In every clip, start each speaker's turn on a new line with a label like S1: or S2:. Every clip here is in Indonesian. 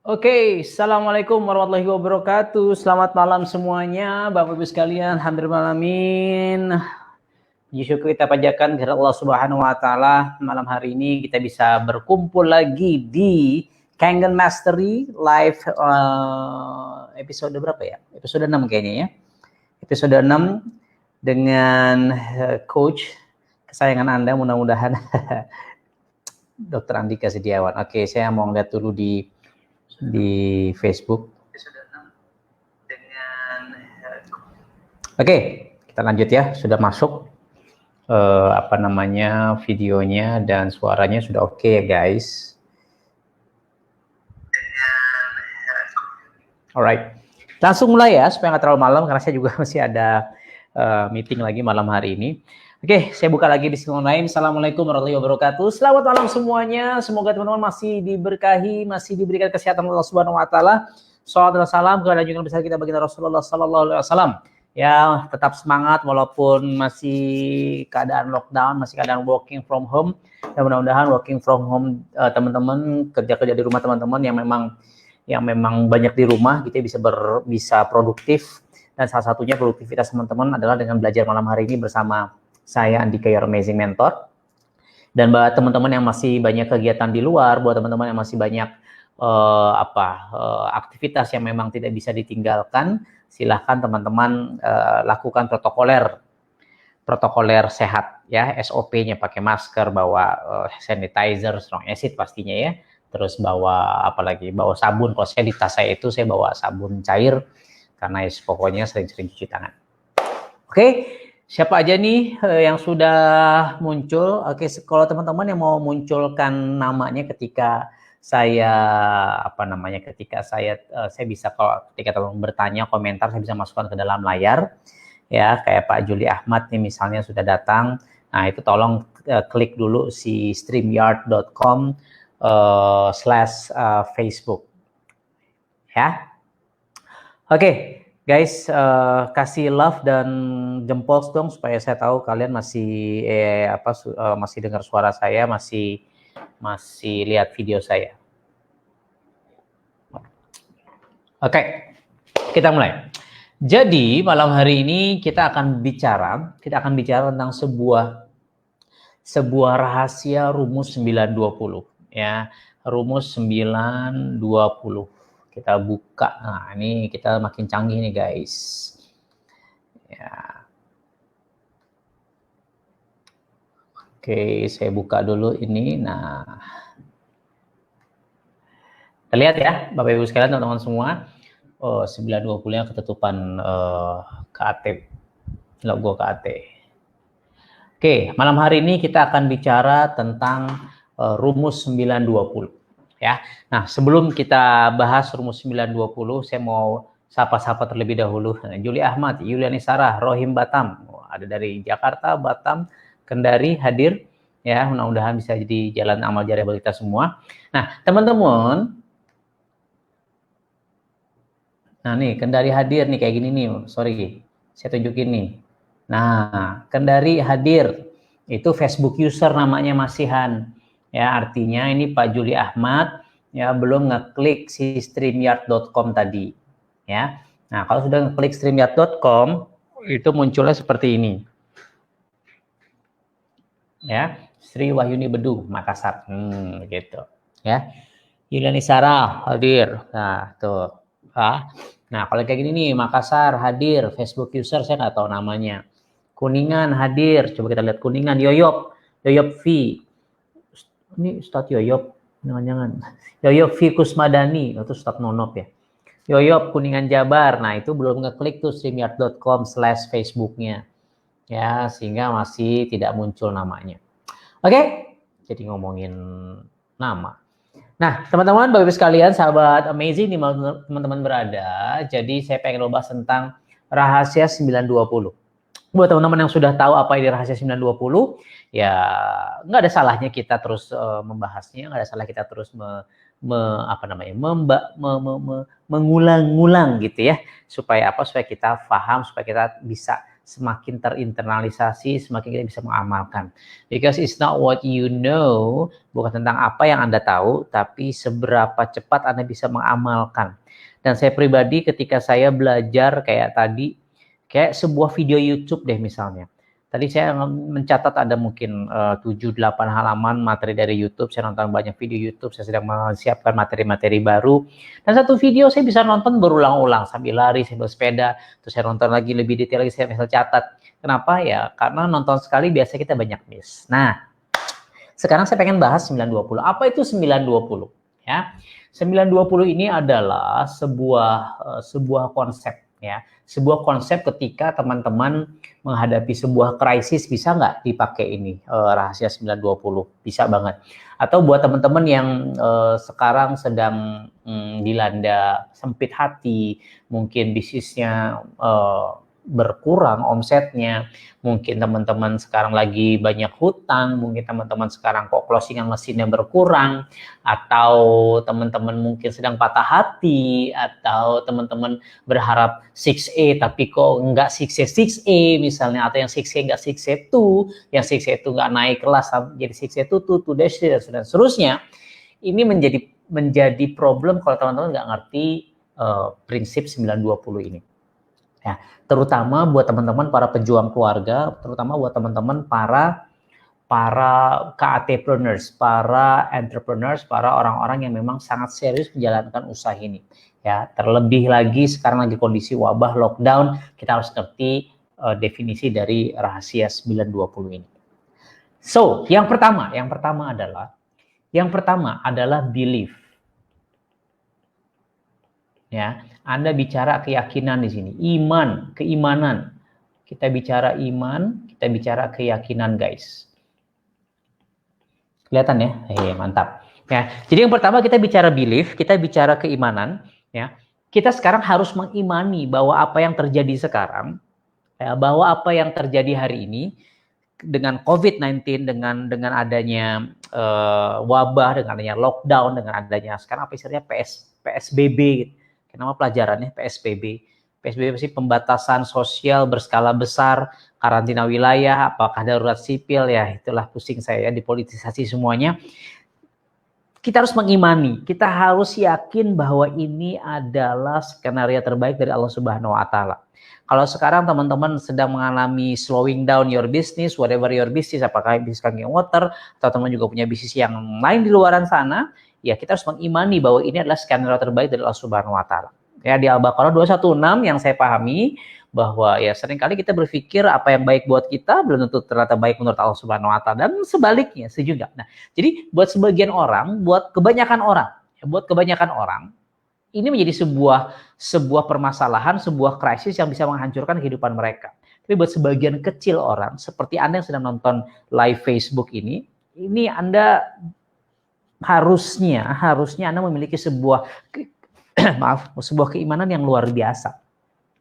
S1: Oke, Assalamualaikum warahmatullahi wabarakatuh. Selamat malam semuanya, Bapak Ibu sekalian. Alhamdulillah alamin. Puji syukur kita panjatkan kepada Allah Subhanahu wa taala. Malam hari ini kita bisa berkumpul lagi di Kangen Mastery live episode berapa ya? Episode 6 kayaknya ya. Episode 6 dengan coach kesayangan Anda mudah-mudahan Dr. Andika Setiawan. Oke, saya mau lihat dulu di Facebook. Oke, kita lanjut ya. Sudah masuk videonya dan suaranya sudah oke ya guys. Alright, langsung mulai ya supaya nggak terlalu malam karena saya juga masih ada meeting lagi malam hari ini. Oke, saya buka lagi di sini online. Assalamualaikum warahmatullahi wabarakatuh. Selamat malam semuanya. Semoga teman-teman masih diberkahi, masih diberikan kesehatan Allah Subhanahu wa taala. Shalawat dan salam kepada junjungan besar kita baginda Rasulullah sallallahu alaihi wasallam. Ya, tetap semangat walaupun masih keadaan lockdown, masih keadaan working from home. Dan mudah-mudahan working from home teman-teman, kerja-kerja di rumah teman-teman yang memang banyak di rumah gitu bisa produktif, dan salah satunya produktivitas teman-teman adalah dengan belajar malam hari ini bersama saya Andika, Your Amazing Mentor. Dan buat teman-teman yang masih banyak kegiatan di luar, buat teman-teman yang masih banyak aktivitas yang memang tidak bisa ditinggalkan, silahkan teman-teman lakukan protokoler sehat ya, SOP-nya pakai masker, bawa sanitizer, strong acid pastinya ya, terus bawa bawa sabun. Kalau saya di tas saya itu saya bawa sabun cair karena pokoknya sering-sering cuci tangan. Oke. Siapa aja nih yang sudah muncul? Oke, kalau teman-teman yang mau munculkan namanya ketika saya saya bisa, kalau ketika teman bertanya komentar saya bisa masukkan ke dalam layar ya, kayak Pak Juli Ahmad nih misalnya sudah datang. Nah, itu tolong klik dulu si streamyard.com/Facebook ya. Oke. Guys, kasih love dan jempol dong supaya saya tahu kalian masih masih dengar suara saya, masih lihat video saya. Oke, kita mulai. Jadi malam hari ini kita akan bicara tentang sebuah rahasia rumus 920 ya. Rumus 920. Kita buka. Nah, ini kita makin canggih nih, guys. Ya. Oke, saya buka dulu ini. Nah, kita lihat ya, Bapak Ibu sekalian, teman-teman semua. 920-nya ketutupan KAT, logo KAT. Oke, malam hari ini kita akan bicara tentang rumus 920. Ya. Nah, sebelum kita bahas rumus 920, saya mau sapa-sapa terlebih dahulu. Juli Ahmad, Yuliani Sarah, Rohim Batam, ada dari Jakarta, Batam, Kendari hadir ya. Mudah-mudahan bisa jadi jalan amal jariah bagi kita semua. Nah, teman-teman, nah nih Kendari hadir nih kayak gini nih. Sorry, saya tunjukin nih. Nah, Kendari hadir. Itu Facebook user namanya Masihan. Ya, artinya ini Pak Juli Ahmad ya belum ngeklik si streamyard.com tadi ya. Nah, kalau sudah ngeklik streamyard.com itu munculnya seperti ini. Ya, Sri Wahyuni Bedu, Makassar. Gitu. Ya. Yuliani Sarah hadir. Nah, tuh. Nah, kalau kayak gini nih, Makassar hadir, Facebook user saya nggak tahu namanya. Kuningan hadir. Coba kita lihat Kuningan, Yoyop V. Ini Ustadz Yoyop, jangan-jangan. Yoyop V Kusmadani, itu Ustadz Nonop ya. Yoyop Kuningan Jabar, nah itu belum ngeklik tuh streamyard.com/facebooknya. Ya, sehingga masih tidak muncul namanya. Oke, jadi ngomongin nama. Nah, teman-teman, Bapak Ibu sekalian, sahabat Amazing di mana teman-teman berada, jadi saya pengen bahas tentang rahasia 920. Buat teman-teman yang sudah tahu apa ini rahasia 920, ya nggak ada salahnya kita terus membahasnya, nggak ada salah kita terus mengulang-ulang gitu ya, supaya kita paham, supaya kita bisa semakin terinternalisasi, semakin kita bisa mengamalkan. Because it's not what you know, bukan tentang apa yang Anda tahu, tapi seberapa cepat Anda bisa mengamalkan. Dan saya pribadi ketika saya belajar kayak tadi, kayak sebuah video YouTube deh misalnya. Tadi saya mencatat ada mungkin 7-8 halaman materi dari YouTube. Saya nonton banyak video YouTube. Saya sedang menyiapkan materi-materi baru. Dan satu video saya bisa nonton berulang-ulang sambil lari, sambil sepeda. Terus saya nonton lagi lebih detail lagi, saya bisa catat. Kenapa ya? Karena nonton sekali biasanya kita banyak miss. Nah, sekarang saya pengen bahas 920. Apa itu 920? Ya, 920 ini adalah sebuah konsep. Ya, sebuah konsep ketika teman-teman menghadapi sebuah krisis, bisa nggak dipakai ini rahasia 920? Bisa banget. Atau buat teman-teman yang sekarang sedang dilanda sempit hati, mungkin bisnisnya berkurang omsetnya, mungkin teman-teman sekarang lagi banyak hutang, mungkin teman-teman sekarang kok closingan mesinnya berkurang, atau teman-teman mungkin sedang patah hati, atau teman-teman berharap 6A tapi kok nggak 6A 6A misalnya, atau yang 6A nggak 6A 2, yang 6A 2 nggak naik kelas jadi 6A 2 dan seterusnya. Ini menjadi problem kalau teman-teman nggak ngerti prinsip 920 ini. Ya, terutama buat teman-teman para pejuang keluarga, terutama buat teman-teman para KAT-preneurs, para entrepreneurs, para orang-orang yang memang sangat serius menjalankan usaha ini. Ya, terlebih lagi sekarang lagi kondisi wabah lockdown, kita harus ngerti definisi dari rahasia 920 ini. So, yang pertama adalah belief. Ya, Anda bicara keyakinan di sini, iman, keimanan. Kita bicara iman, kita bicara keyakinan, guys. Kelihatan ya? Mantap. Ya, jadi yang pertama kita bicara belief, kita bicara keimanan, ya. Kita sekarang harus mengimani bahwa apa yang terjadi sekarang, ya, bahwa apa yang terjadi hari ini dengan COVID-19, dengan adanya wabah, dengan adanya lockdown, dengan adanya sekarang apa istilahnya PSBB gitu. Nama pelajarannya PSBB. PSBB sih pembatasan sosial berskala besar, karantina wilayah, apakah darurat sipil, ya itulah pusing saya ya, dipolitisasi semuanya. Kita harus mengimani, kita harus yakin bahwa ini adalah skenario terbaik dari Allah Subhanahu wa Ta'ala. Kalau sekarang teman-teman sedang mengalami slowing down your business, whatever your business, apakah bisnis Kangen Water, atau teman juga punya bisnis yang lain di luaran sana, ya kita harus mengimani bahwa ini adalah skenario terbaik dari Allah Subhanahu wa Ta'ala. Ya, di Al-Baqarah 216 yang saya pahami bahwa ya seringkali kita berpikir apa yang baik buat kita belum tentu ternyata baik menurut Allah Subhanahu wa Ta'ala, dan sebaliknya juga. Nah, jadi buat sebagian orang, buat kebanyakan orang ini menjadi sebuah permasalahan, sebuah krisis yang bisa menghancurkan kehidupan mereka. Tapi buat sebagian kecil orang seperti Anda yang sedang nonton live Facebook ini Anda harusnya Anda memiliki sebuah keimanan yang luar biasa.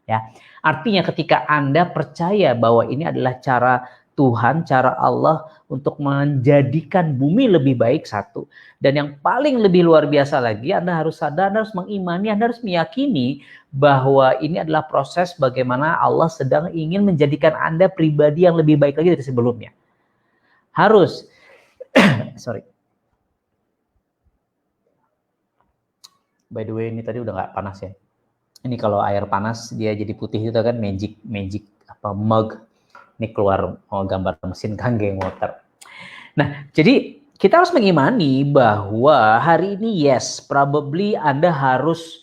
S1: Ya. Artinya ketika Anda percaya bahwa ini adalah cara Tuhan, cara Allah untuk menjadikan bumi lebih baik, satu. Dan yang paling lebih luar biasa lagi, Anda harus sadar, Anda harus mengimani, Anda harus meyakini bahwa ini adalah proses bagaimana Allah sedang ingin menjadikan Anda pribadi yang lebih baik lagi dari sebelumnya. Harus. Sorry. By the way, ini tadi udah nggak panas ya. Ini kalau air panas dia jadi putih itu kan magic mug. Ini keluar gambar mesin Kangen Water. Nah, jadi kita harus mengimani bahwa hari ini yes, probably Anda harus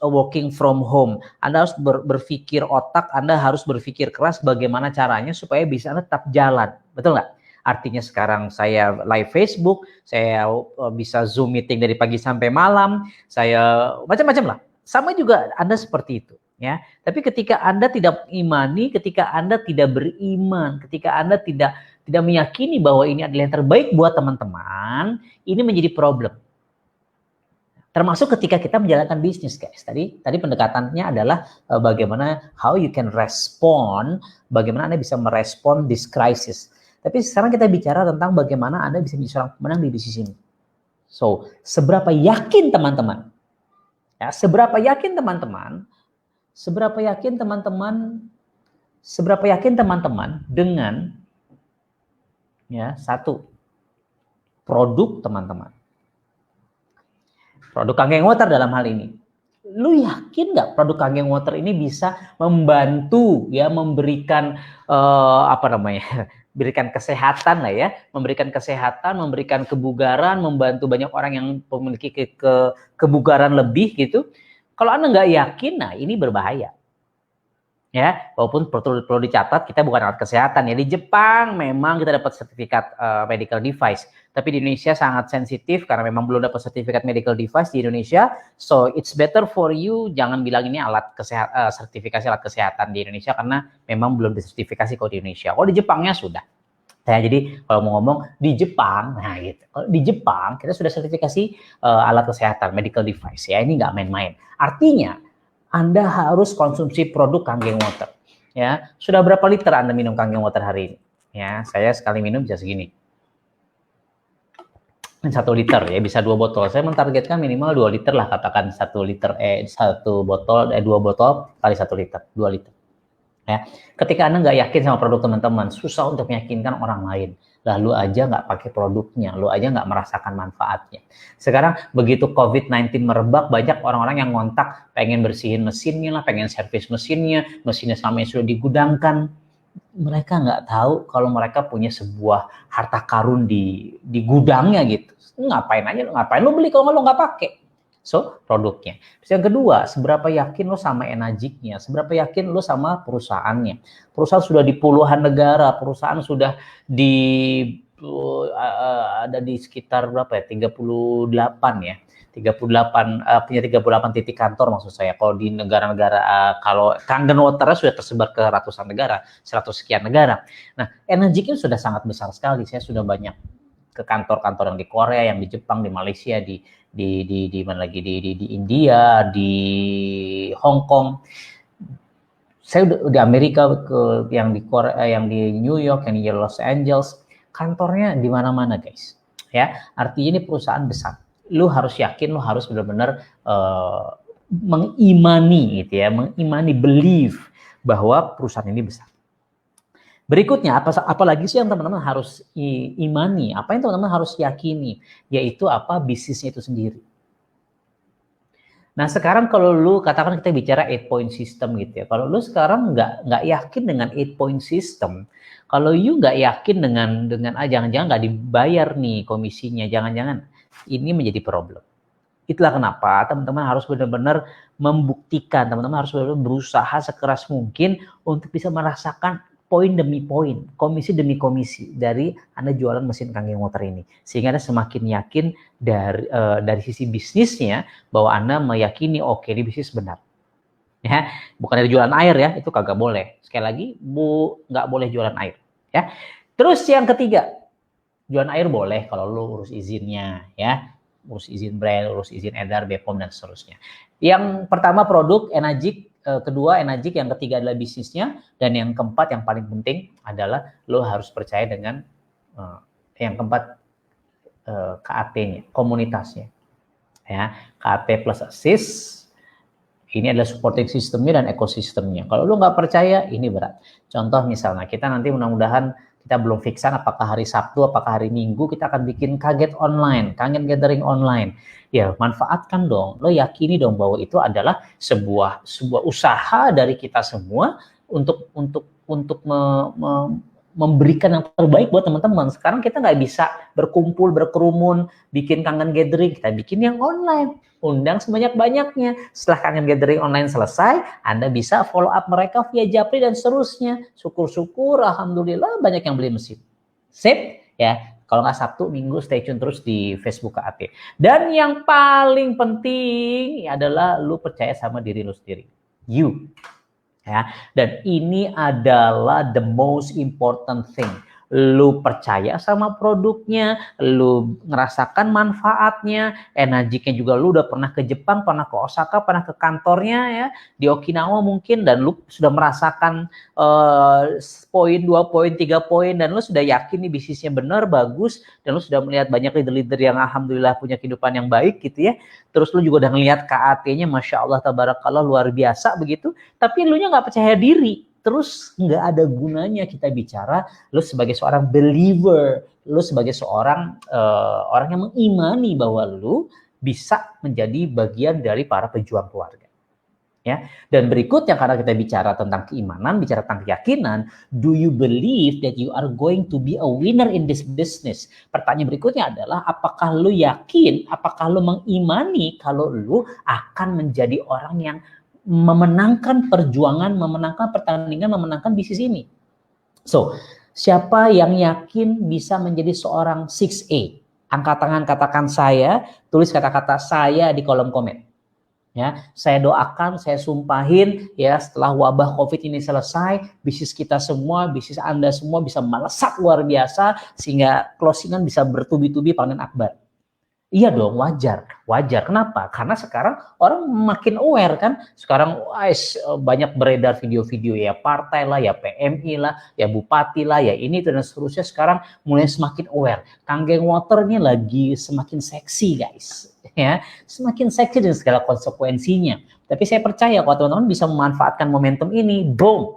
S1: working from home. Anda harus berpikir otak, Anda harus berpikir keras bagaimana caranya supaya bisa Anda tetap jalan. Betul nggak? Artinya sekarang saya live Facebook, saya bisa Zoom meeting dari pagi sampai malam, saya macam-macam lah. Sama juga Anda seperti itu, ya. Tapi ketika Anda tidak imani, ketika Anda tidak beriman, ketika Anda tidak meyakini bahwa ini adalah yang terbaik buat teman-teman, ini menjadi problem. Termasuk ketika kita menjalankan bisnis, guys. Tadi pendekatannya adalah bagaimana how you can respond, bagaimana Anda bisa merespon this crisis. Tapi sekarang kita bicara tentang bagaimana Anda bisa menjadi seorang pemenang di bisnis ini. So, seberapa yakin teman-teman? Ya, seberapa yakin teman-teman Seberapa yakin teman-teman dengan ya satu produk teman-teman, produk Kangen Water dalam hal ini, lu yakin nggak produk Kangen Water ini bisa membantu ya memberikan berikan kesehatan lah ya, memberikan kesehatan, memberikan kebugaran, membantu banyak orang yang memiliki kebugaran lebih gitu. Kalau Anda nggak yakin, nah ini berbahaya. Ya, walaupun perlu dicatat kita bukan alat kesehatan ya. Di Jepang memang kita dapat sertifikat medical device, tapi di Indonesia sangat sensitif karena memang belum dapat sertifikat medical device di Indonesia. So it's better for you jangan bilang ini alat kesehatan, sertifikasi alat kesehatan di Indonesia karena memang belum disertifikasi kalau di Indonesia. Kalau di Jepangnya sudah. Ya, jadi kalau mau ngomong di Jepang, nah gitu. Kalau di Jepang kita sudah sertifikasi alat kesehatan medical device ya. Ini nggak main-main. Artinya Anda harus konsumsi produk Kangen Water. Ya, sudah berapa liter Anda minum Kangen Water hari ini? Ya, saya sekali minum bisa segini. 1 liter ya, bisa 2 botol. Saya mentargetkan minimal 2 liter lah, katakan 1 liter 2 botol kali 1 liter, 2 liter. Ya, ketika Anda nggak yakin sama produk teman-teman, susah untuk meyakinkan orang lain. Lalu aja nggak pakai produknya, lu aja nggak merasakan manfaatnya. Sekarang begitu COVID-19 merebak, banyak orang-orang yang ngontak pengen bersihin mesinnya lah, pengen servis mesinnya sama yang sudah digudangkan. Mereka nggak tahu kalau mereka punya sebuah harta karun di gudangnya gitu. Ngapain lu beli kalau lu nggak pakai? So, produknya. Terus yang kedua, seberapa yakin lo sama Enagicnya, seberapa yakin lo sama perusahaannya. Perusahaan sudah di puluhan negara, perusahaan sudah ada di sekitar berapa ya? 38 ya. 38 punya 38 titik kantor maksud saya. Kalau di negara-negara kalau Kangen Water sudah tersebar ke ratusan negara, 100 sekian negara. Nah, Enagic ini sudah sangat besar sekali. Saya sudah banyak ke kantor-kantor yang di Korea, yang di Jepang, di Malaysia, di mana lagi di India, di Hong Kong. Saya udah di Amerika yang di Korea, yang di New York, yang di Los Angeles, kantornya di mana-mana guys. Ya, artinya ini perusahaan besar. Lu harus yakin, lu harus benar-benar mengimani gitu ya, believe bahwa perusahaan ini besar. Berikutnya, apalagi sih yang teman-teman harus imani, apa yang teman-teman harus yakini, yaitu apa bisnisnya itu sendiri. Nah sekarang kalau lu katakan kita bicara 8-point system gitu ya, kalau lu sekarang nggak yakin dengan 8-point system, kalau you nggak yakin dengan jangan-jangan nggak dibayar nih komisinya, jangan-jangan ini menjadi problem. Itulah kenapa teman-teman harus benar-benar membuktikan, teman-teman harus benar-benar berusaha sekeras mungkin untuk bisa merasakan poin demi poin, komisi demi komisi dari Anda jualan mesin Kangen Water ini. Sehingga Anda semakin yakin dari sisi bisnisnya bahwa Anda meyakini oke, ini bisnis benar. Ya, bukan dari jualan air ya, itu kagak boleh. Sekali lagi, nggak boleh jualan air. Ya. Terus yang ketiga, jualan air boleh kalau lu urus izinnya ya. Urus izin brand, urus izin edar, BPOM dan seterusnya. Yang pertama produk Enagic, kedua Enagic, yang ketiga adalah bisnisnya, dan yang keempat yang paling penting adalah lo harus percaya dengan yang keempat KAT-nya, komunitasnya. Ya, KAT plus assist ini adalah supporting sistemnya dan ekosistemnya. Kalau lo nggak percaya, ini berat. Contoh misalnya kita nanti mudah-mudahan kita belum fixan apakah hari Sabtu, apakah hari Minggu kita akan bikin Kangen online, Kangen gathering online. Ya, manfaatkan dong. Lo yakini dong bahwa itu adalah sebuah usaha dari kita semua untuk memberikan yang terbaik buat teman-teman. Sekarang kita nggak bisa berkumpul, berkerumun, bikin Kangen gathering, kita bikin yang online. Undang sebanyak-banyaknya. Setelah Kangen gathering online selesai, Anda bisa follow up mereka via Japri dan seterusnya. Syukur-syukur, alhamdulillah banyak yang beli mesin. Sip, ya. Kalau nggak Sabtu, Minggu, stay tune terus di Facebook KAT. Dan yang paling penting adalah lu percaya sama diri lu sendiri. You. Ya, dan ini adalah the most important thing. Lu percaya sama produknya, lu ngerasakan manfaatnya, Enagicnya juga lu udah pernah ke Jepang, pernah ke Osaka, pernah ke kantornya ya, di Okinawa mungkin, dan lu sudah merasakan poin, 2 poin, 3 poin, dan lu sudah yakin nih bisnisnya benar, bagus, dan lu sudah melihat banyak leader-leader yang alhamdulillah punya kehidupan yang baik gitu ya. Terus lu juga udah ngelihat KAT-nya, Masya Allah, tabarakallah, luar biasa begitu, tapi lu nya nggak percaya diri. terus nggak ada gunanya kita bicara lu sebagai seorang believer, lu sebagai seorang orang yang mengimani bahwa lu bisa menjadi bagian dari para pejuang keluarga. Ya, dan berikutnya karena kita bicara tentang keimanan, bicara tentang keyakinan, do you believe that you are going to be a winner in this business? Pertanyaan berikutnya adalah apakah lu yakin, apakah lu mengimani kalau lu akan menjadi orang yang memenangkan perjuangan, memenangkan pertandingan, memenangkan bisnis ini? So, siapa yang yakin bisa menjadi seorang 6A? Angkat tangan, katakan saya, tulis kata-kata saya di kolom komen. Ya, saya doakan, saya sumpahin ya setelah wabah Covid ini selesai, bisnis kita semua, bisnis Anda semua bisa melesat luar biasa sehingga closingan bisa bertubi-tubi panen akbar. Iya dong, wajar. Wajar. Kenapa? Karena sekarang orang makin aware kan. Sekarang banyak beredar video-video ya partai lah, ya PMI lah, ya bupati lah, ya ini dan seterusnya sekarang mulai semakin aware. Kanggeng water ini lagi semakin seksi guys. Ya, semakin seksi dengan segala konsekuensinya. Tapi saya percaya kalau teman-teman bisa memanfaatkan momentum ini, boom.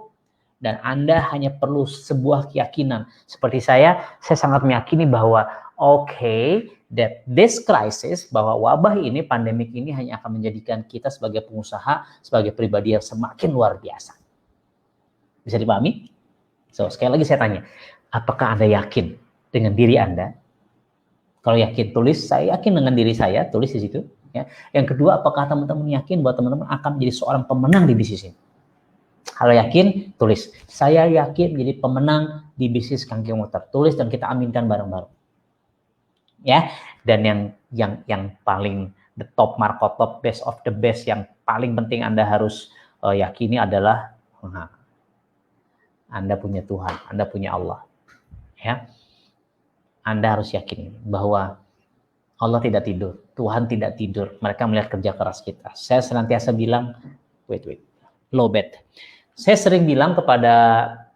S1: Dan Anda hanya perlu sebuah keyakinan. Seperti saya sangat meyakini bahwa that this crisis, bahwa wabah ini, pandemik ini hanya akan menjadikan kita sebagai pengusaha, sebagai pribadi yang semakin luar biasa. Bisa dipahami? So, sekali lagi saya tanya, apakah Anda yakin dengan diri Anda? Kalau yakin, tulis, saya yakin dengan diri saya, tulis di situ. Ya. Yang kedua, apakah teman-teman yakin bahwa teman-teman akan menjadi seorang pemenang di bisnis ini? Kalau yakin, tulis, saya yakin menjadi pemenang di bisnis Kanggeng Water. Tulis dan kita aminkan bareng-bareng. Ya, dan yang paling the top market top best of the best yang paling penting Anda harus yakini adalah Anda punya Tuhan, Anda punya Allah. Ya. Anda harus yakin bahwa Allah tidak tidur, Tuhan tidak tidur. Mereka melihat kerja keras kita. Saya senantiasa bilang, low bet. Saya sering bilang kepada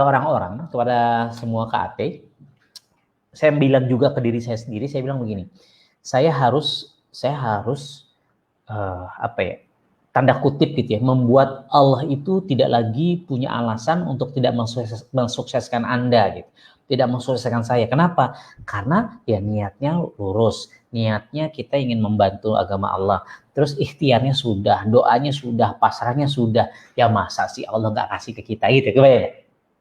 S1: orang-orang, kepada semua KAT, saya bilang juga ke diri saya sendiri, saya bilang begini, saya harus tanda kutip gitu ya, membuat Allah itu tidak lagi punya alasan untuk tidak mensukseskan Anda gitu, tidak mensukseskan saya. Kenapa? Karena ya niatnya lurus, niatnya kita ingin membantu agama Allah, terus ikhtiarnya sudah, doanya sudah, pasrahnya sudah, ya masa sih Allah nggak kasih ke kita gitu, kebayang?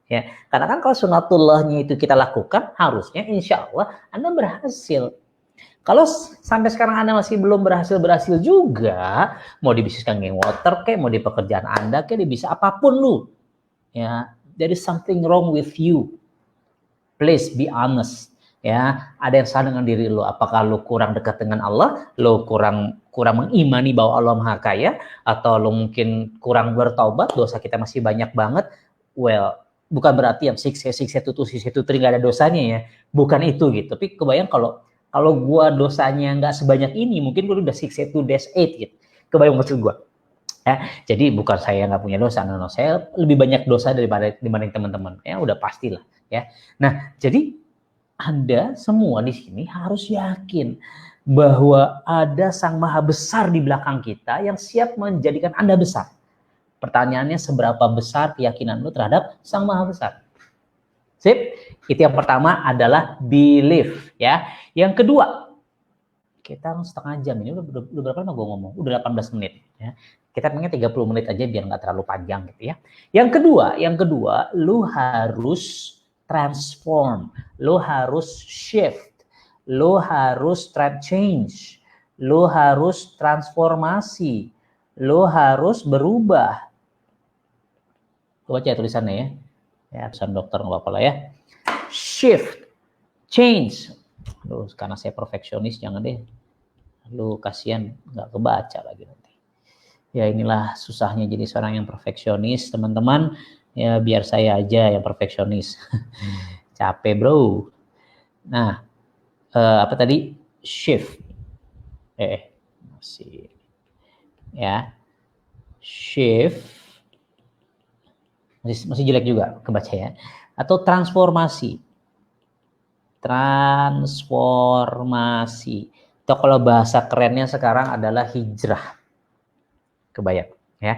S1: Ya, karena kan kalau sunatullahnya itu kita lakukan, harusnya insya Allah Anda berhasil. Kalau sampai sekarang Anda masih belum berhasil juga, mau di bisnis Kanggeng Water kayak, mau di pekerjaan Anda kayak, di bisnis apapun lu, ya, there is something wrong with you. Please be honest. Ya, ada yang salah dengan diri lu. Apakah lu kurang dekat dengan Allah, lu kurang mengimani bahwa Allah Maha Kaya, atau lu mungkin kurang bertaubat, dosa kita masih banyak banget. Well, bukan berarti yang 6-1-2 nggak ada dosanya ya, bukan itu gitu. Tapi kebayang kalau gua dosanya nggak sebanyak ini, mungkin gua udah 6-8 gitu. Kebayang maksud gua. Ya, jadi bukan saya nggak punya dosa, no, saya lebih banyak dosa dibanding teman-teman. Ya udah pastilah ya. Nah, jadi Anda semua di sini harus yakin bahwa ada Sang Maha Besar di belakang kita yang siap menjadikan Anda besar. Pertanyaannya, seberapa besar keyakinan lu terhadap Sang Maha Besar? Sip, itu yang pertama adalah belief ya. Yang kedua, kita setengah jam ini udah berapa lama gue ngomong? Udah 18 menit ya. Kita pengen 30 menit aja biar nggak terlalu panjang gitu ya. Yang kedua, lu harus transform, lu harus shift, lu harus change, lu harus transformasi, lu harus berubah. Baca ya tulisannya ya. Ya, tulisan dokter nggak apa-apa lah ya. Shift, change. Aduh, karena saya perfeksionis, jangan deh. Lu kasihan nggak kebaca lagi nanti. Ya inilah susahnya jadi seorang yang perfeksionis, teman-teman. Ya biar saya aja yang perfeksionis. Capek bro. Nah, apa tadi? Shift. Masih. Ya. Shift. Masih jelek juga kebaca ya. Atau transformasi. Atau kalau bahasa kerennya sekarang adalah hijrah. Kebayang. ya.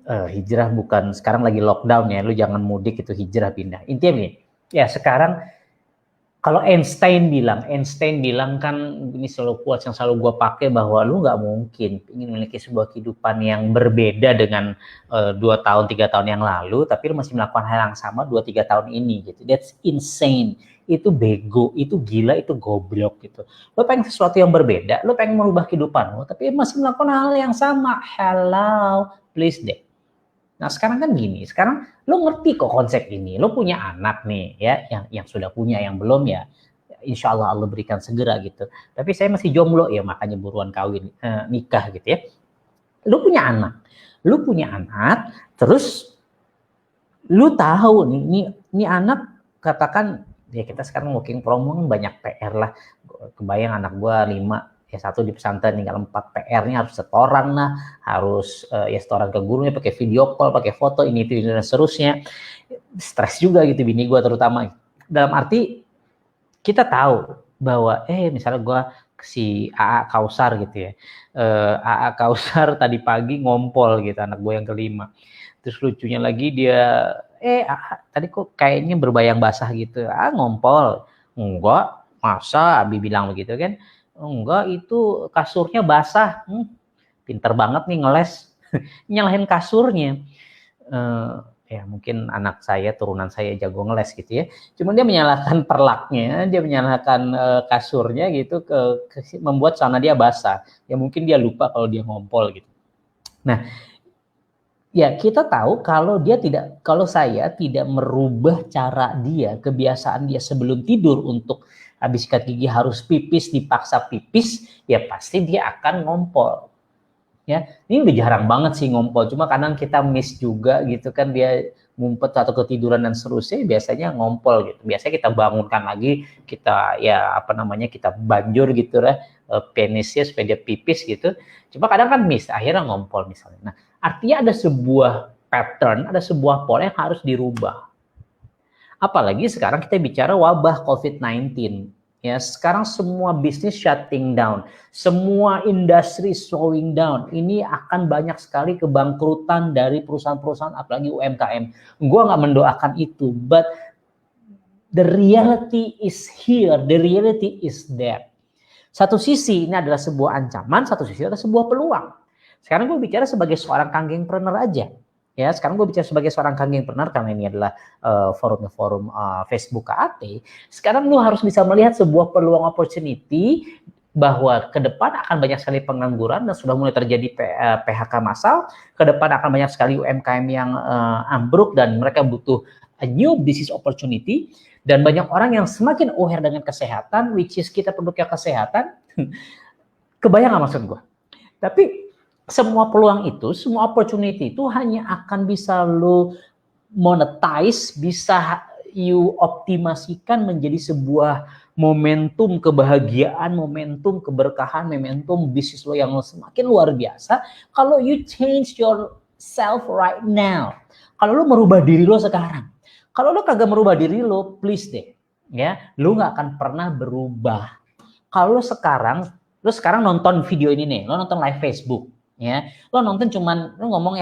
S1: Hijrah bukan, sekarang lagi lockdown ya, lu jangan mudik, itu hijrah pindah. Intinya nih, ya sekarang kalau Einstein bilang kan, ini selalu quotes yang selalu gue pakai, bahwa lu nggak mungkin ingin memiliki sebuah kehidupan yang berbeda dengan 2 tahun 3 tahun yang lalu, tapi lu masih melakukan hal yang sama 2-3 tahun ini gitu. That's insane. Itu bego, itu gila, itu goblok gitu. Lu pengen sesuatu yang berbeda, lu pengen merubah kehidupan lu, tapi masih melakukan hal yang sama. Hello, please deh. Nah sekarang kan gini, sekarang lo ngerti kok konsep ini, lo punya anak nih ya, yang sudah punya, yang belum ya, insya Allah Allah berikan segera gitu. Tapi saya masih jomblo ya, makanya buruan kawin, nikah gitu ya. Lo punya anak, terus lo tahu nih, ini anak, katakan ya kita sekarang working from home banyak PR lah. Kebayang anak gua 5, ya 1 di pesantren, tinggal 4, PR-nya harus setoran lah, harus ya setoran ke gurunya, pakai video call, pakai foto, ini itu dan seterusnya. Stres juga gitu bini gue terutama. Dalam arti kita tahu bahwa misalnya gue si AA Kausar gitu ya, AA Kausar tadi pagi ngompol gitu, anak gue yang kelima. Terus lucunya lagi dia tadi kok kayaknya berbayang basah gitu, ngompol. Enggak, masa Abi bilang begitu kan? Enggak, itu kasurnya basah. Pinter banget nih ngeles. Nyalahin kasurnya. Ya mungkin anak saya, turunan saya jago ngeles gitu ya. Cuman dia menyalahkan perlaknya, dia menyalahkan kasurnya gitu, membuat celana dia basah. Ya mungkin dia lupa kalau dia ngompol gitu. Nah, ya kita tahu kalau saya tidak merubah cara dia, kebiasaan dia sebelum tidur untuk habis sikat gigi harus pipis, dipaksa pipis, ya pasti dia akan ngompol. Ya, ini udah jarang banget sih ngompol, cuma kadang kita miss juga gitu kan, dia ngumpet atau ketiduran dan seterusnya, biasanya ngompol gitu. Biasanya kita bangunkan lagi, kita kita banjur gitu lah penisnya supaya dia pipis gitu. Cuma kadang kan miss, akhirnya ngompol misalnya. Nah, artinya ada sebuah pattern, ada sebuah pola yang harus dirubah. Apalagi sekarang kita bicara wabah COVID-19. Ya, sekarang semua bisnis shutting down, semua industri slowing down. Ini akan banyak sekali kebangkrutan dari perusahaan-perusahaan, apalagi UMKM. Gue nggak mendoakan itu, but the reality is here, the reality is there. Satu sisi ini adalah sebuah ancaman, satu sisi adalah sebuah peluang. Sekarang gue bicara sebagai seorang kanggengpreneur aja. Ya, sekarang gue bicara sebagai seorang kanggengpreneur karena ini adalah forum Facebook KAT. Sekarang lu harus bisa melihat sebuah peluang opportunity bahwa ke depan akan banyak sekali pengangguran dan sudah mulai terjadi PHK massal. Ke depan akan banyak sekali UMKM yang ambruk dan mereka butuh a new business opportunity. Dan banyak orang yang semakin aware dengan kesehatan, which is kita produknya kesehatan. Kebayang gak maksud gue? Tapi semua peluang itu, semua opportunity itu hanya akan bisa lo monetize, bisa you optimasikan menjadi sebuah momentum kebahagiaan, momentum keberkahan, momentum bisnis lo yang semakin luar biasa kalau you change yourself right now. Kalau lo merubah diri lo sekarang. Kalau lo kagak merubah diri lo, please deh, ya, lo nggak akan pernah berubah. Kalau lo sekarang nonton video ini nih, lo nonton live Facebook, ya, lo nonton cuman lo ngomong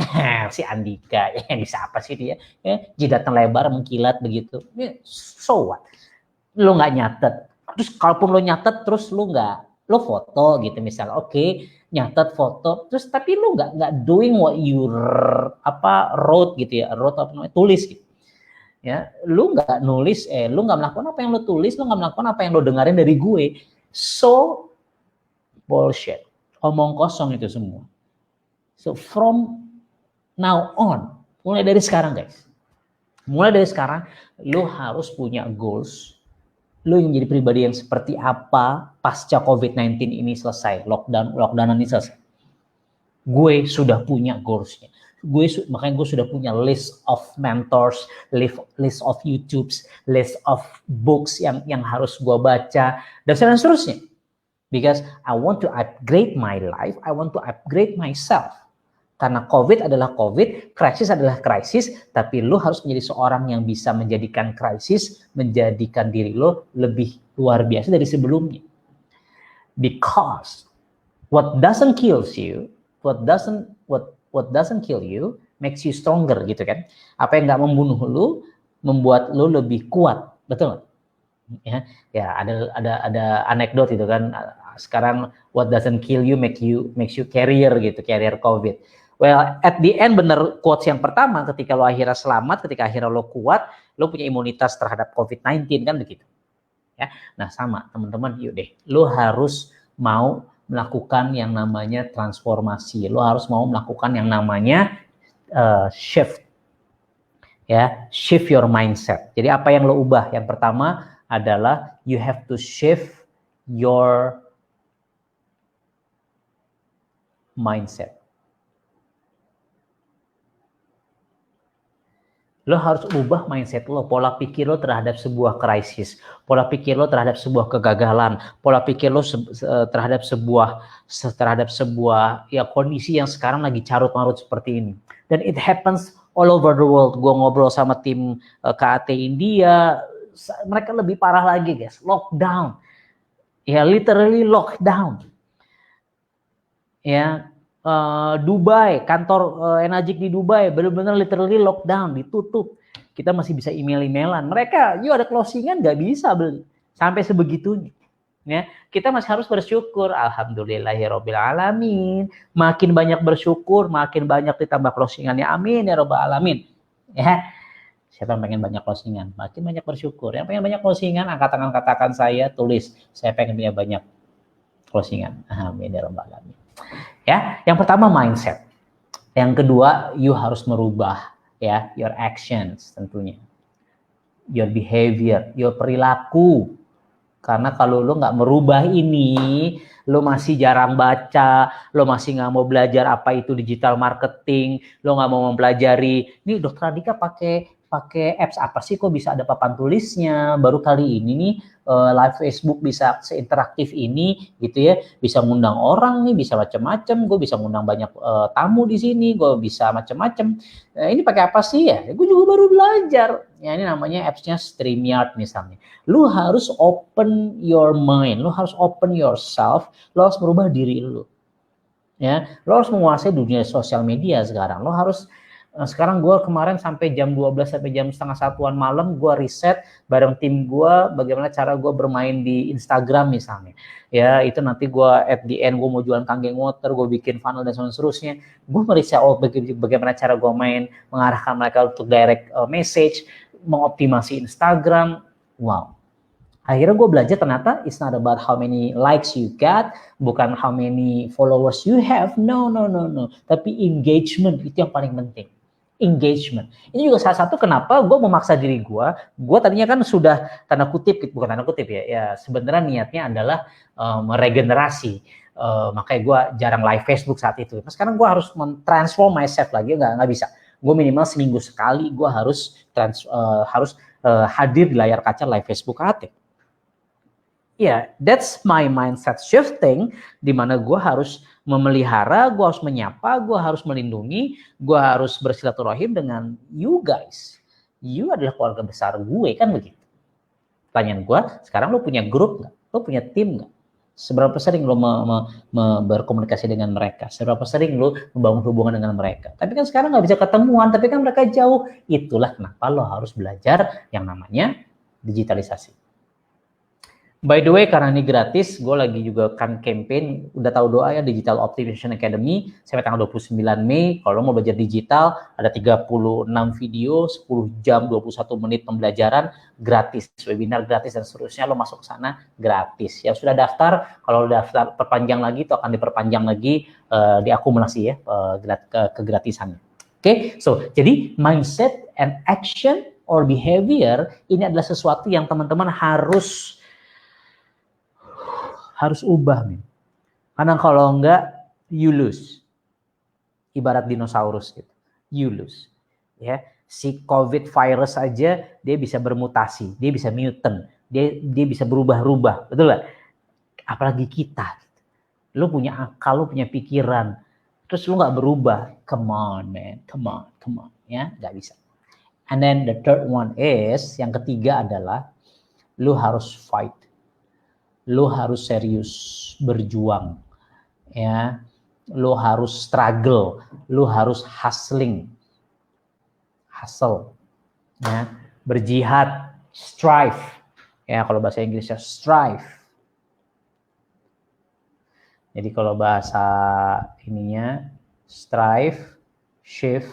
S1: si Andika, ya bisa apa sih dia, ya, jidatnya lebar mengkilat begitu, ya, so what? Lo nggak nyatet, terus kalaupun lo nyatet terus lo foto gitu misalnya, oke, nyatet foto, terus tapi lo nggak doing what you wrote gitu ya, tulis gitu. Ya, lu nggak nulis, lu nggak melakukan apa yang lu tulis, lu nggak melakukan apa yang lu dengerin dari gue, so bullshit, omong kosong itu semua. So from now on, mulai dari sekarang guys, lu harus punya goals. Lu yang jadi pribadi yang seperti apa pasca COVID-19 ini selesai, lockdown ini selesai. Gue sudah punya goalsnya. Makanya gue sudah punya list of mentors, list of YouTubes, list of books yang harus gue baca dan seterusnya. Because I want to upgrade my life, I want to upgrade myself. Karena COVID adalah COVID, krisis adalah krisis, tapi lo harus menjadi seorang yang bisa menjadikan krisis, menjadikan diri lo lebih luar biasa dari sebelumnya. Because what doesn't kill you, what what doesn't kill you makes you stronger gitu kan. Apa yang nggak membunuh lu membuat lu lebih kuat, betul? Ya, ada anekdot itu kan. Sekarang what doesn't kill you makes you carrier gitu, carrier COVID. Well, at the end bener quotes yang pertama, ketika lo akhirnya selamat, ketika akhirnya lo kuat, lo punya imunitas terhadap COVID-19 kan begitu. Ya, nah sama teman-teman, yuk deh, lo harus mau melakukan yang namanya transformasi, lo harus mau melakukan yang namanya shift, ya, shift your mindset. Jadi apa yang lo ubah? Yang pertama adalah you have to shift your mindset. Lo harus ubah mindset lo, pola pikir lo terhadap sebuah krisis, pola pikir lo terhadap sebuah kegagalan, pola pikir lo terhadap sebuah ya kondisi yang sekarang lagi carut-marut seperti ini. Dan it happens all over the world. Gue ngobrol sama tim KAT India, mereka lebih parah lagi guys, lockdown. Ya literally lockdown. Ya, Dubai, kantor Enagic di Dubai benar-benar literally lockdown, ditutup. Kita masih bisa email-emailan. Mereka, yuk ada closingan nggak bisa beli. Sampai sebegitunya. Ya, kita masih harus bersyukur. Alhamdulillahirabbil alamin. Makin banyak bersyukur, makin banyak ditambah closingannya. Amin ya rabbal alamin. Ya. Siapa yang pengen banyak closingan? Makin banyak bersyukur. Yang pengen banyak closingan, angkat tangan katakan saya, tulis. Saya pengen punya banyak closingan. Amin ya rabbal alamin. Ya, yang pertama mindset. Yang kedua, you harus merubah ya your actions tentunya. Your behavior, your perilaku. Karena kalau lo nggak merubah ini, lo masih jarang baca, lo masih nggak mau belajar apa itu digital marketing, lo nggak mau mempelajari. Nih Dokter Andika pakai apps apa sih kok bisa ada papan tulisnya? Baru kali ini nih live Facebook bisa seinteraktif ini gitu ya, bisa ngundang orang nih, bisa macam-macam, gue bisa ngundang banyak tamu di sini, gue bisa macam-macam. Ini pakai apa sih ya? Gue juga baru belajar. Ya ini namanya appsnya StreamYard misalnya. Lu harus open your mind, lu harus open yourself, lu harus merubah diri lu. Ya, lu harus menguasai dunia sosial media sekarang. Lu harus sekarang gue kemarin sampai jam 12 sampai jam setengah satuan malam gue riset bareng tim gue bagaimana cara gue bermain di Instagram misalnya. Ya itu nanti gue at the end gue mau jualan kangen water, gue bikin funnel dan seterusnya. Gue meriset bagaimana cara gue main, mengarahkan mereka untuk direct message, mengoptimasi Instagram. Wow. Akhirnya gue belajar ternyata it's not about how many likes you got, bukan how many followers you have, no. Tapi engagement itu yang paling penting. Engagement. Ini juga salah satu kenapa gue memaksa diri gue. Gue tadinya kan sudah tanda kutip, bukan tanda kutip ya sebenarnya niatnya adalah meregenerasi. Makanya gue jarang live Facebook saat itu. Nah, sekarang gue harus mentransform myself lagi, nggak bisa. Gue minimal seminggu sekali gue harus hadir di layar kaca live Facebook KAT. Ya, that's my mindset shifting, di mana gue harus memelihara, gue harus menyapa, gue harus melindungi, gue harus bersilaturahim dengan you guys. You adalah keluarga besar gue, kan begitu. Pertanyaan gue, sekarang lo punya grup nggak? Lo punya tim nggak? Seberapa sering lo berkomunikasi dengan mereka? Seberapa sering lo membangun hubungan dengan mereka? Tapi kan sekarang nggak bisa ketemuan, tapi kan mereka jauh. Itulah kenapa lo harus belajar yang namanya digitalisasi. By the way, karena ini gratis, gue lagi juga kan campaign, udah tahu doa ya, Digital Optimization Academy, sampai tanggal 29 Mei, kalau mau belajar digital, ada 36 video, 10 jam, 21 menit pembelajaran, gratis, webinar gratis, dan seterusnya, lo masuk ke sana, gratis. Yang sudah daftar, kalau daftar perpanjang lagi, itu akan diperpanjang lagi, diakumulasi ya, kegratisannya. Oke, so, jadi mindset and action or behavior, ini adalah sesuatu yang teman-teman harus ubah, men. Karena kalau enggak, you lose. Ibarat dinosaurus gitu. You lose. Ya, si COVID virus aja dia bisa bermutasi, dia bisa mutant, dia bisa berubah-ubah, betul nggak? Apalagi kita. Lu punya akal, lu punya pikiran, terus lu nggak berubah. Come on, man. Come on. Ya, nggak bisa. And then the third one is, yang ketiga adalah lu harus fight. Lo harus serius berjuang, ya. lu harus struggle, lu harus hustling, hustle, ya, berjihad, strive, ya kalau bahasa Inggrisnya strive. Jadi kalau bahasa ininya strive, shift,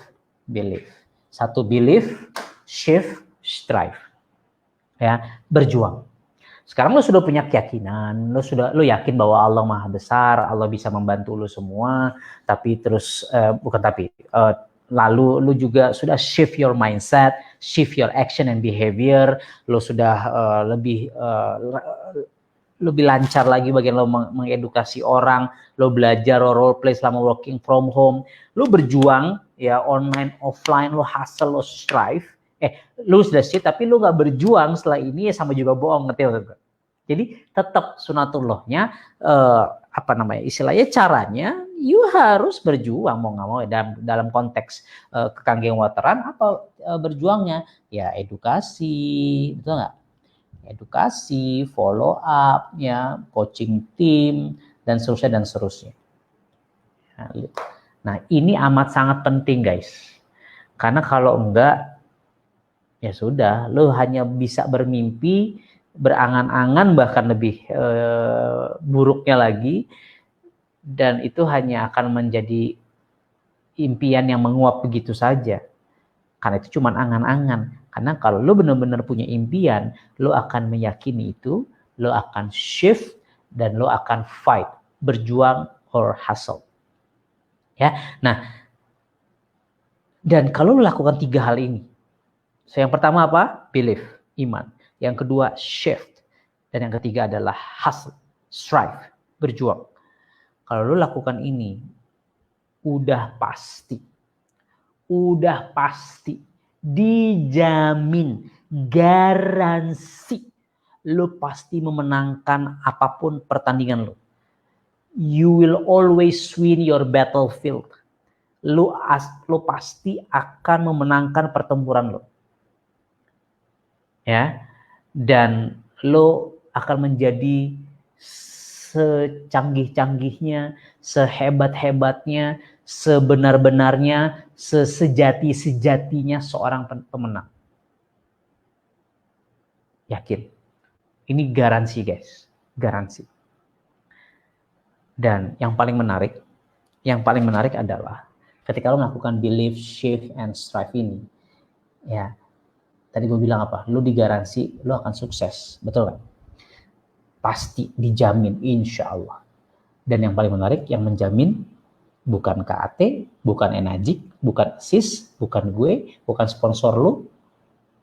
S1: believe. Satu believe, shift, strive. Ya, berjuang. Sekarang lu sudah punya keyakinan, lu yakin bahwa Allah Maha Besar, Allah bisa membantu lu semua, tapi terus lalu lu juga sudah shift your mindset, shift your action and behavior, lu sudah lebih lancar lagi bagian lo mengedukasi orang, lo belajar role play selama working from home, lo berjuang ya online offline, lo hustle, lo strive, lu sudah sih tapi lu nggak berjuang setelah ini ya sama juga bohong, ngerti nggak? Jadi tetap sunatullahnya istilahnya caranya you harus berjuang mau nggak mau dalam konteks kekanggengan wateran apa berjuangnya ya edukasi, betul nggak? Edukasi, follow up, ya, coaching tim dan seterusnya. Nah, ini amat sangat penting, guys. Karena kalau enggak ya sudah, lo hanya bisa bermimpi, berangan-angan, bahkan lebih buruknya lagi, dan itu hanya akan menjadi impian yang menguap begitu saja. Karena itu cuma angan-angan. Karena kalau lo benar-benar punya impian, lo akan meyakini itu, lo akan shift, dan lo akan fight, berjuang or hustle. Ya, nah, dan kalau lo lakukan 3 hal ini, so yang pertama apa? Belief, iman. Yang kedua, shift. Dan yang ketiga adalah hustle, strive, berjuang. Kalau lo lakukan ini, udah pasti, dijamin, garansi, lo pasti memenangkan apapun pertandingan lo. You will always win your battlefield. Lo pasti akan memenangkan pertempuran lo. Ya, dan lo akan menjadi secanggih-canggihnya, sehebat-hebatnya, sebenar-benarnya, sesejati-sejatinya seorang pemenang. Yakin. Ini garansi, guys. Garansi. Dan yang paling menarik adalah ketika lo melakukan believe, shift, and strive ini, ya, tadi gue bilang apa? Lo digaransi, lo akan sukses. Betul kan? Pasti dijamin, insya Allah. Dan yang paling menarik, yang menjamin bukan KAT, bukan Enajik, bukan SIS, bukan gue, bukan sponsor lo,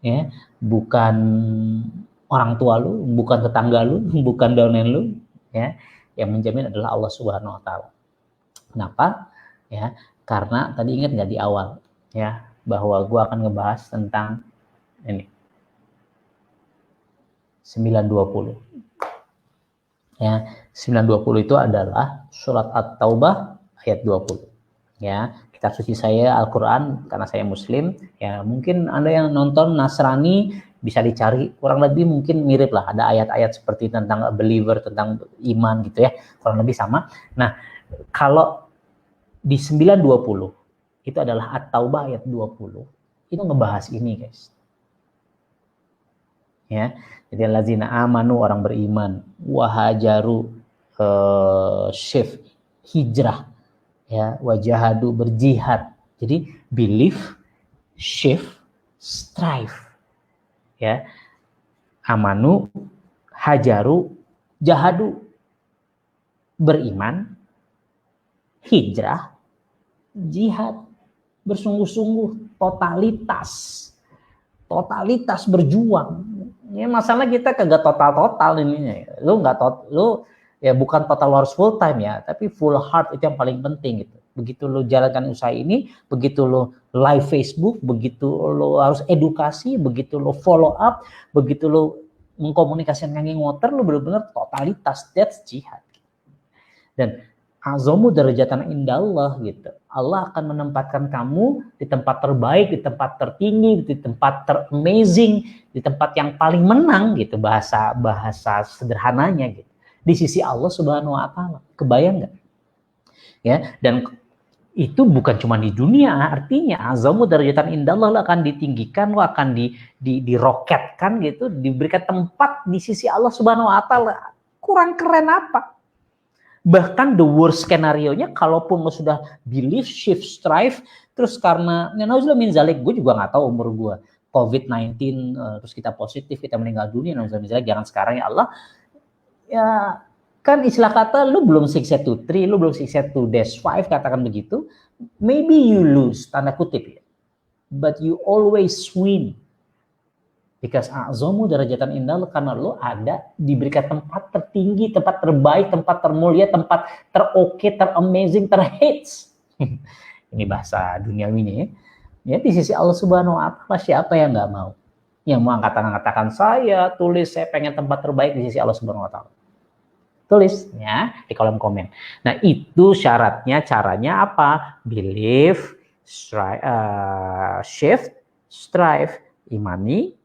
S1: ya, bukan orang tua lo, bukan tetangga lo, bukan downline lo, ya. Yang menjamin adalah Allah Subhanahu Wa Taala. Kenapa? Ya, karena tadi ingat nggak di awal, ya, bahwa gue akan ngebahas tentang ini 920. Ya, 920 itu adalah surat At-Taubah ayat 20. Ya, kitab suci saya Al-Qur'an karena saya muslim, ya mungkin Anda yang nonton Nasrani bisa dicari kurang lebih mungkin mirip lah, ada ayat-ayat seperti tentang believer, tentang iman gitu ya, kurang lebih sama. Nah, kalau di 920 itu adalah At-Taubah ayat 20, itu ngebahas ini, guys. Ya, jadi allazina amanu, orang beriman, wahajaru, shift, hijrah, ya, wajahadu, berjihad. Jadi believe, shift, strive, ya, amanu, hajaru, jahadu, beriman, hijrah, jihad, bersungguh-sungguh, totalitas berjuang. Ya masalah kita kagak total ininya. Lu ya bukan total harus full time ya, tapi full heart itu yang paling penting gitu. Begitu lu jalankan usaha ini, begitu lu live Facebook, begitu lu harus edukasi, begitu lu follow up, begitu lu mengkomunikasikan Kanging Water, lu benar-benar totalitas, that's jihad. Dan azomu derajatan indallah gitu. Allah akan menempatkan kamu di tempat terbaik, di tempat tertinggi, di tempat teramazing, di tempat yang paling menang gitu, bahasa sederhananya gitu. Di sisi Allah Subhanahu Wa Taala. Kebayang nggak? Ya, dan itu bukan cuma di dunia, artinya azamu darajatan indallah, lo akan ditinggikan, lo akan diroketkan gitu, diberikan tempat di sisi Allah Subhanahu wa taala. Kurang keren apa? Bahkan the worst skenario-nya, kalaupun lo sudah believe, shift, strive, terus karena nauzubillah min zalik, gue juga nggak tahu umur gue COVID-19, terus kita positif, kita meninggal dunia, nauzubillah min zalik, jangan sekarang ya Allah. Ya kan istilah kata, lu belum 6 to 3, lu belum 6 to dash 5, katakan begitu, maybe you lose, tanda kutip ya, but you always win, because a'zamu darajatan indallah, karena lu ada diberikan tempat tertinggi, tempat terbaik, tempat termulia, tempat teroke, teramazing, terhits. Ini bahasa duniawinya ya. Ya, di sisi Allah Subhanahu wa taala, siapa yang nggak mau? Yang mau angkat tangan katakan, saya tulis, saya pengen tempat terbaik di sisi Allah Subhanahu wa taala. Tulisnya di kolom komen. Nah, itu syaratnya, caranya apa? Believe, shift, strive, imani,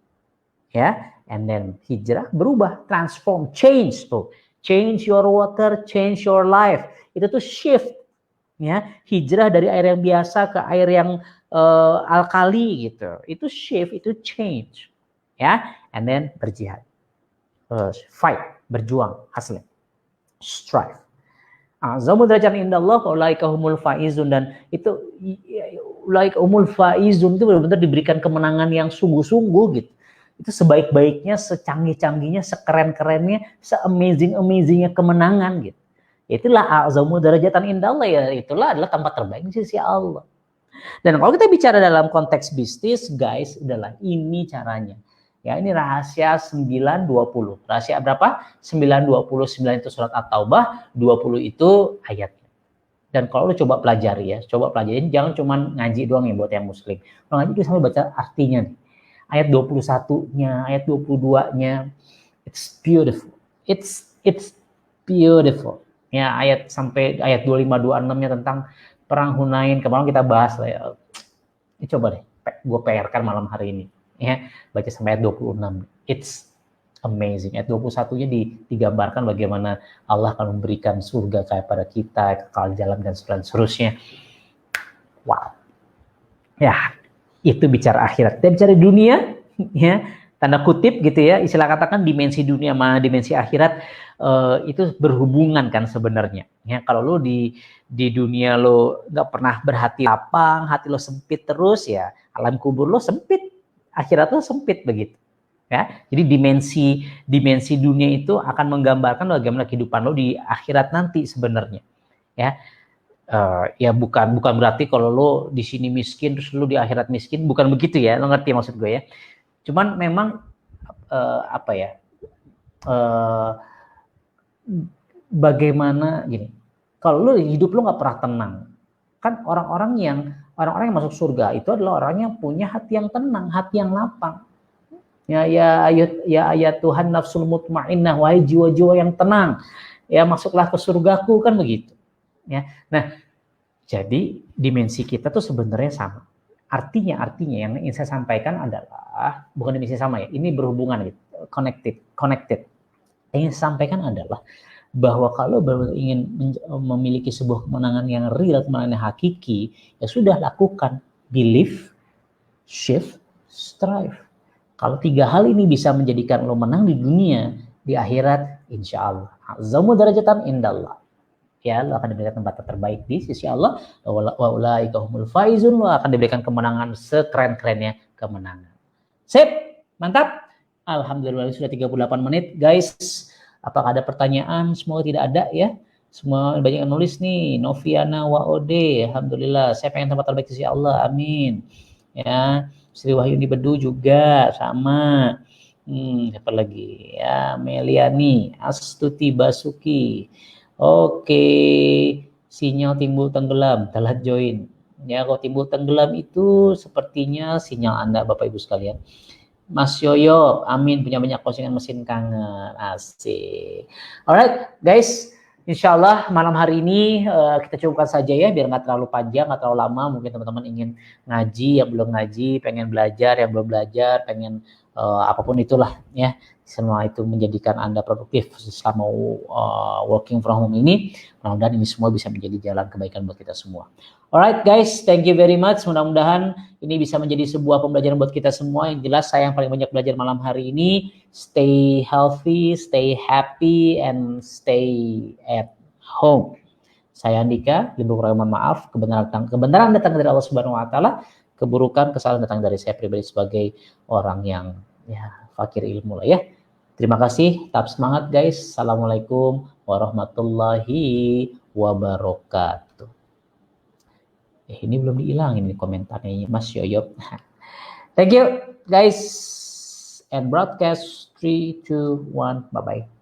S1: ya, and then hijrah, berubah, transform, change tuh. Change your water, change your life. Itu tuh shift, ya. Hijrah dari air yang biasa ke air yang alkali gitu. Itu shift, itu change, ya. And then berjihad, fight, berjuang, hasilnya. Strive. Azamu derajatan indallah ulaika humul faizun, dan itu ulaika humul faizun itu benar-benar diberikan kemenangan yang sungguh-sungguh gitu. Itu sebaik-baiknya, secanggih-canggihnya, sekeren-kerennya, se-amazing-amazingnya kemenangan gitu. Itulah azamu derajatan indallah, ya itulah adalah tempat terbaik di sisi Allah. Dan kalau kita bicara dalam konteks bisnis, guys, adalah ini caranya. Ya, ini rahasia 9-20. Rahasia berapa? 9-20. 9 itu surat At-Taubah, 20 itu ayatnya. Dan kalau lu coba pelajari ya, coba pelajarin, jangan cuma ngaji doang ya buat yang muslim. Kalau ngaji itu sampai baca artinya nih. Ayat 21-nya, ayat 22-nya. It's beautiful. It's beautiful. Ya, ayat sampai ayat 25-26-nya tentang perang Hunain. Kemarin kita bahas lah ya. Ini coba deh, gue PR-kan malam hari ini. Ya, baca sampai ayat 26. It's amazing. Ayat 21-nya digambarkan bagaimana Allah akan memberikan surga kayak pada kita, kekal jalan dan seterusnya. Wow. Ya, itu bicara akhirat. Dan bicara dunia, ya, tanda kutip gitu ya, istilah katakan dimensi dunia sama dimensi akhirat itu berhubungan kan sebenarnya. Ya, kalau lo di dunia lo nggak pernah berhati lapang, hati lo sempit terus ya, alam kubur lo sempit. Akhirat itu sempit begitu, ya. Jadi dimensi dunia itu akan menggambarkan bagaimana kehidupan lo di akhirat nanti sebenarnya, ya. Ya bukan berarti kalau lo di sini miskin terus lo di akhirat miskin, bukan begitu ya, lo ngerti maksud gue ya. Cuman memang bagaimana gini, kalau lo hidup lo nggak pernah tenang, kan orang-orang yang masuk surga itu adalah orang yang punya hati yang tenang, hati yang lapang. Ya ayat Tuhan nafsul mutmainnah, wahai jiwa-jiwa yang tenang, ya masuklah ke surgaku, kan begitu. Ya. Nah, jadi dimensi kita tuh sebenarnya sama. Artinya yang ingin saya sampaikan adalah bukan dimensi sama ya, ini berhubungan gitu, connected. Yang ingin saya sampaikan adalah bahwa kalau benar-benar ingin memiliki sebuah kemenangan yang real, kemenangan yang hakiki, ya sudah lakukan. Believe, shift, strive. Kalau 3 hal ini bisa menjadikan lo menang di dunia, di akhirat, insya Allah. Azamu darajatan indallah. Ya, lo akan diberikan tempat terbaik di sisi Allah. Wa ulaika humul faizun, lo akan diberikan kemenangan sekeren-kerennya kemenangan. Sip, mantap. Alhamdulillah sudah 38 menit, guys. Apakah ada pertanyaan? Semoga tidak ada ya. Semua banyak yang nulis nih. Noviana Waode, alhamdulillah. Saya pengen tempat terbaik di sisi Allah, amin. Ya, Sri Wahyuni Bedu juga sama. Siapa lagi? Ya, Meliani, Astuti Basuki. Oke, sinyal timbul tenggelam, telat join. Ya, kalau timbul tenggelam itu sepertinya sinyal Anda, Bapak Ibu sekalian. Mas Yoyo, amin, punya banyak postingan mesin kangen, asik. Alright guys, insya Allah malam hari ini kita cukupkan saja ya, biar nggak terlalu panjang, nggak terlalu lama. Mungkin teman-teman ingin ngaji, yang belum ngaji, pengen belajar, yang belum belajar, pengen apapun itulah ya. Semua itu menjadikan Anda produktif selama working from home ini. Mudah-mudahan ini semua bisa menjadi jalan kebaikan buat kita semua. Alright guys, thank you very much. Mudah-mudahan ini bisa menjadi sebuah pembelajaran buat kita semua. Yang jelas saya yang paling banyak belajar malam hari ini, stay healthy, stay happy, and stay at home. Saya Andika, lebih kurang mohon maaf. Kebenaran datang dari Allah Subhanahu Wa Taala, keburukan kesalahan datang dari saya pribadi sebagai orang yang ya fakir ilmu lah ya. Terima kasih, tetap semangat guys. Assalamualaikum warahmatullahi wabarakatuh. Ini belum dihilangin nih komentarnya Mas Yoyop. Thank you guys and broadcast 3, 2, 1, bye bye.